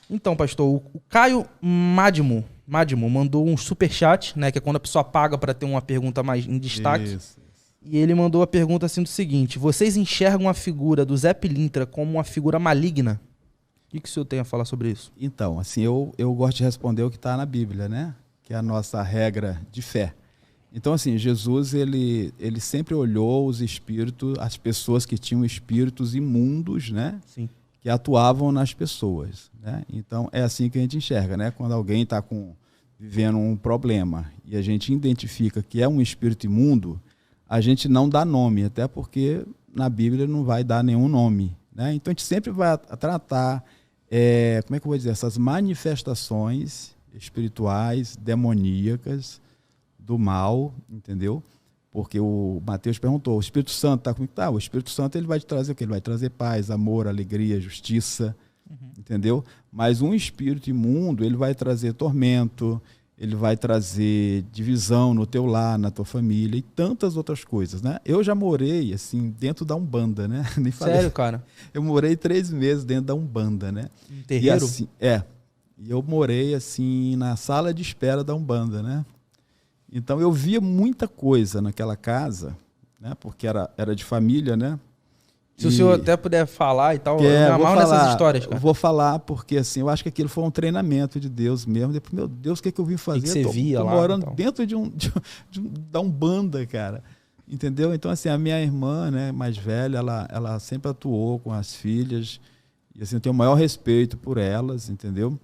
Então, pastor, o Caio Madimo mandou um superchat, né? Que é quando a pessoa paga para ter uma pergunta mais em destaque. Isso. E ele mandou a pergunta assim do seguinte: vocês enxergam a figura do Zé Pilintra como uma figura maligna? O que o senhor tem a falar sobre isso? Então, assim, eu gosto de responder o que está na Bíblia, né? Que é a nossa regra de fé. Então, assim, Jesus, ele sempre olhou os espíritos, as pessoas que tinham espíritos imundos, né? Sim. Que atuavam nas pessoas, né? Então, é assim que a gente enxerga, né? Quando alguém está vivendo um problema e a gente identifica que é um espírito imundo, a gente não dá nome, até porque na Bíblia não vai dar nenhum nome, né? Então, a gente sempre vai tratar, como é que eu vou dizer, essas manifestações espirituais, demoníacas, do mal, entendeu? Porque o Mateus perguntou, o Espírito Santo está comigo? Tá, o Espírito Santo ele vai te trazer o quê? Ele vai trazer paz, amor, alegria, justiça, entendeu? Mas um espírito imundo, ele vai trazer tormento, ele vai trazer divisão no teu lar, na tua família e tantas outras coisas, né? Eu já morei, assim, dentro da Umbanda, né? Nem falei. Sério, cara? Eu morei 3 meses dentro da Umbanda, né? Um terreiro? E assim, e eu morei, assim, na sala de espera da Umbanda, né? Então eu via muita coisa naquela casa, né? Porque era de família, né? Se o senhor até puder falar e tal, eu me vou amarro falar, nessas histórias, cara. vou falar porque assim, eu acho que aquilo foi um treinamento de Deus mesmo. Depois, meu Deus, o que é que eu vim fazer? Que você via tô lá, morando então. dentro da Umbanda, cara. Entendeu? Então assim, a minha irmã, né, mais velha, ela sempre atuou com as filhas e assim, eu tenho o maior respeito por elas, entendeu?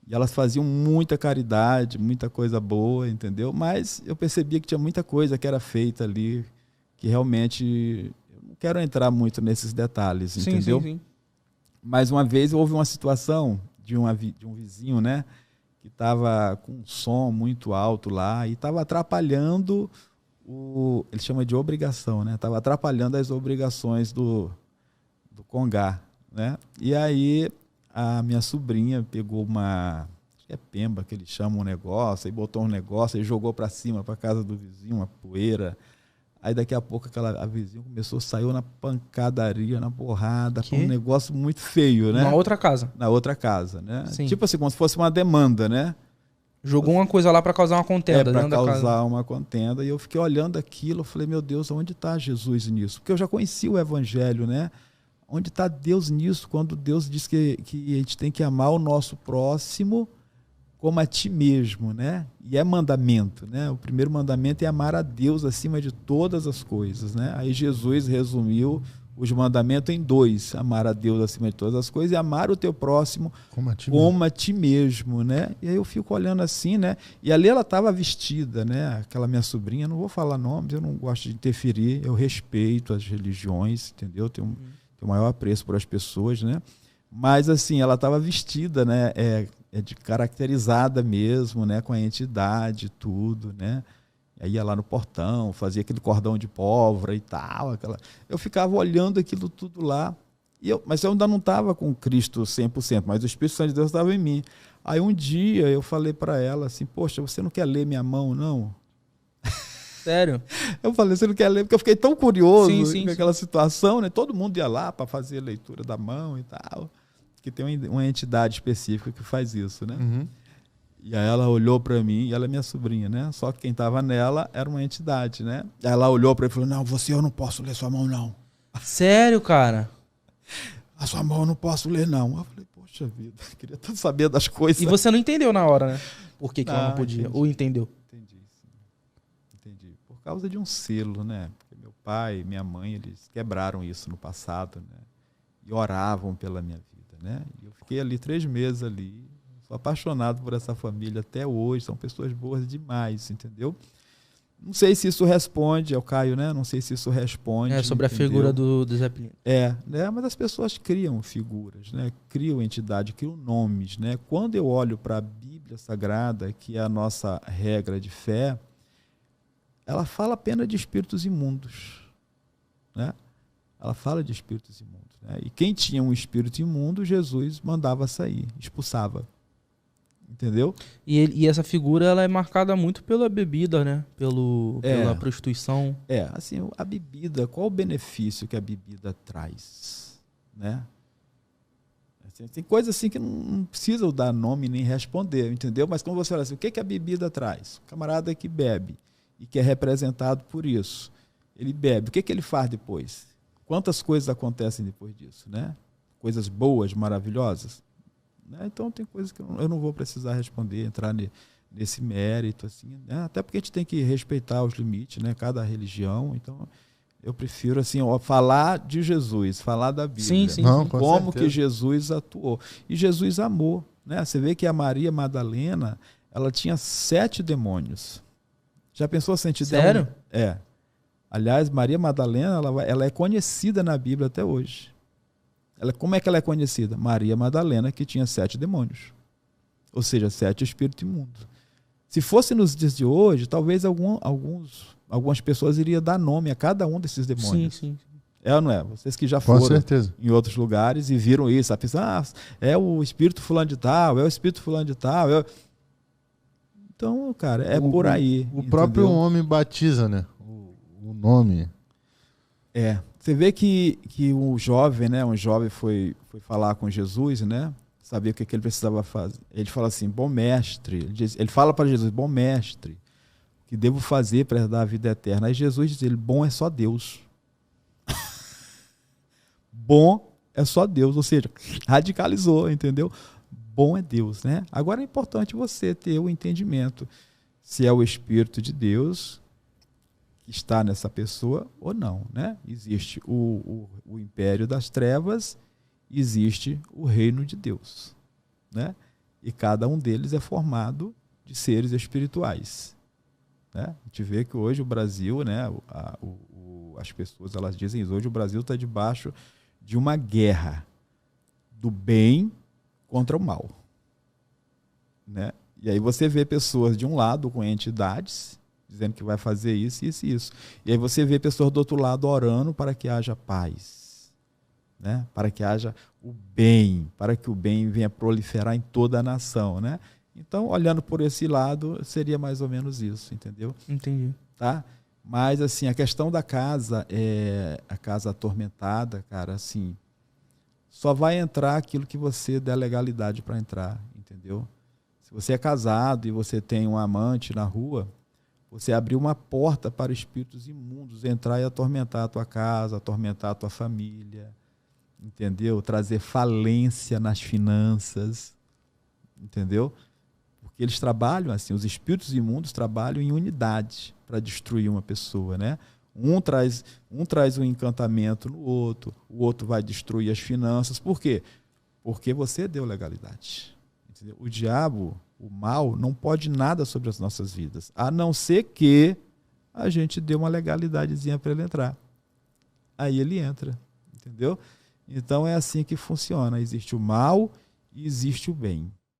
E elas faziam muita caridade, muita coisa boa, entendeu? Mas eu percebia que tinha muita coisa que era feita ali, que realmente... Eu não quero entrar muito nesses detalhes, entendeu? Sim. Mas uma vez houve uma situação de um vizinho, né? Que estava com um som muito alto lá e estava atrapalhando ele chama de obrigação, né? Estava atrapalhando as obrigações do congá, né? E aí... a minha sobrinha pegou acho que é pemba que eles chamam um negócio, aí botou um negócio e jogou para cima, para casa do vizinho, uma poeira. Aí daqui a pouco a vizinha saiu na pancadaria, na porrada, com um negócio muito feio, né? Na outra casa. Na outra casa, né? Sim. Tipo assim, como se fosse uma demanda, né? Jogou uma coisa lá para causar uma contenda para dentro da casa. causar uma contenda. E eu fiquei olhando aquilo, eu falei, meu Deus, onde está Jesus nisso? Porque eu já conhecia o Evangelho, né? Onde está Deus nisso, quando Deus diz que a gente tem que amar o nosso próximo como a ti mesmo, né? E é mandamento, né? O primeiro mandamento é amar a Deus acima de todas as coisas, né? Aí Jesus resumiu os mandamentos em 2, amar a Deus acima de todas as coisas e amar o teu próximo como a ti mesmo, né? E aí eu fico olhando assim, né? E ali ela estava vestida, né? Aquela minha sobrinha, não vou falar nomes, eu não gosto de interferir, eu respeito as religiões, entendeu? Tenho o maior apreço por as pessoas, né? Mas assim, ela estava vestida, né? De caracterizada mesmo, né? Com a entidade, tudo, né? Aí ia lá no portão, fazia aquele cordão de pólvora e tal. Eu ficava olhando aquilo tudo lá. Mas eu ainda não estava com Cristo 100%, mas o Espírito Santo de Deus estava em mim. Aí um dia eu falei para ela assim, poxa, você não quer ler minha mão, não? Sério? Eu falei, você não quer ler? Porque eu fiquei tão curioso com aquela sim. situação, né? Todo mundo ia lá para fazer a leitura da mão e tal. Que tem uma entidade específica que faz isso, né? Uhum. E aí ela olhou para mim, e ela é minha sobrinha, né? Só que quem estava nela era uma entidade, né? Aí ela olhou para mim e falou, não, eu não posso ler sua mão, não. Sério, cara? A sua mão eu não posso ler, não. Eu falei, poxa vida, queria tanto saber das coisas. E você não entendeu na hora, né? Por que ela não podia? Entendi. Ou entendeu? Entendi. Por causa de um selo, né? Porque meu pai e minha mãe, eles quebraram isso no passado, né? E oravam pela minha vida, né? E eu fiquei ali 3 meses ali. Sou apaixonado por essa família até hoje. São pessoas boas demais, entendeu? Não sei se isso responde ao Caio, né? Não sei se isso responde. Sobre entendeu? a figura do Zé Pilintra. Né? Mas as pessoas criam figuras, né? Criam entidade, criam nomes, né? Quando eu olho para a Bíblia Sagrada, que é a nossa regra de fé, ela fala apenas de espíritos imundos, né? Ela fala de espíritos imundos, né? E quem tinha um espírito imundo, Jesus mandava sair, expulsava. Entendeu? E essa figura ela é marcada muito pela bebida, né? Pela prostituição. Assim, a bebida, qual o benefício que a bebida traz, né? Tem coisas assim que não precisa eu dar nome nem responder, entendeu? Mas quando você fala assim, o que a bebida traz? O camarada que bebe e que é representado por isso, ele bebe. O que ele faz depois? Quantas coisas acontecem depois disso, né? Coisas boas, maravilhosas. Né? Então tem coisas que eu não vou precisar responder, entrar nesse mérito, assim, né? Até porque a gente tem que respeitar os limites, né? Cada religião. Então eu prefiro assim, falar de Jesus, falar da Bíblia. Sim. Não, Como certeza. que Jesus atuou. E Jesus amou. Né? Você vê que a Maria Madalena, ela tinha 7 demônios. Já pensou se a gente der Sério? É. Aliás, Maria Madalena, ela é conhecida na Bíblia até hoje. Como é que ela é conhecida? Maria Madalena, que tinha 7 demônios. Ou seja, 7 espíritos imundos. Se fosse nos dias de hoje, talvez algumas pessoas iriam dar nome a cada um desses demônios. Sim. É ou não é? Vocês que já Com foram certeza. em outros lugares e viram isso. A pessoa, é o espírito fulano de tal, é o espírito fulano de tal. Então, cara, é por aí. O próprio entendeu? homem batiza, né? O nome. Você vê que um jovem foi falar com Jesus, né? Sabia o que ele precisava fazer. Ele fala assim, bom mestre. Ele fala para Jesus, bom mestre, o que devo fazer para herdar a vida eterna? Aí Jesus diz, bom é só Deus. Bom é só Deus, ou seja, radicalizou, entendeu? Bom é Deus, né? Agora é importante você ter o entendimento se é o Espírito de Deus que está nessa pessoa ou não, né? Existe o império das trevas, existe o reino de Deus, né? E cada um deles é formado de seres espirituais, né? A gente vê que hoje o Brasil, né? As pessoas elas dizem isso, hoje o Brasil está debaixo de uma guerra do bem contra o mal, né? E aí você vê pessoas de um lado com entidades dizendo que vai fazer isso, isso e isso. E aí você vê pessoas do outro lado orando para que haja paz, né? Para que haja o bem, para que o bem venha proliferar em toda a nação, né? Então, olhando por esse lado, seria mais ou menos isso, entendeu? Entendi. Tá? Mas, assim, a questão da casa, a casa atormentada, cara, assim, só vai entrar aquilo que você der legalidade para entrar, entendeu? Se você é casado e você tem um amante na rua, você abriu uma porta para espíritos imundos entrar e atormentar a tua casa, atormentar a tua família, entendeu? Trazer falência nas finanças, entendeu? Porque eles trabalham assim, os espíritos imundos trabalham em unidade para destruir uma pessoa, né? Um traz um encantamento no outro, o outro vai destruir as finanças. Por quê? Porque você deu legalidade. Entendeu? O diabo, o mal, não pode nada sobre as nossas vidas, a não ser que a gente dê uma legalidadezinha para ele entrar. Aí ele entra, entendeu? Então é assim que funciona. Existe o mal e existe o bem.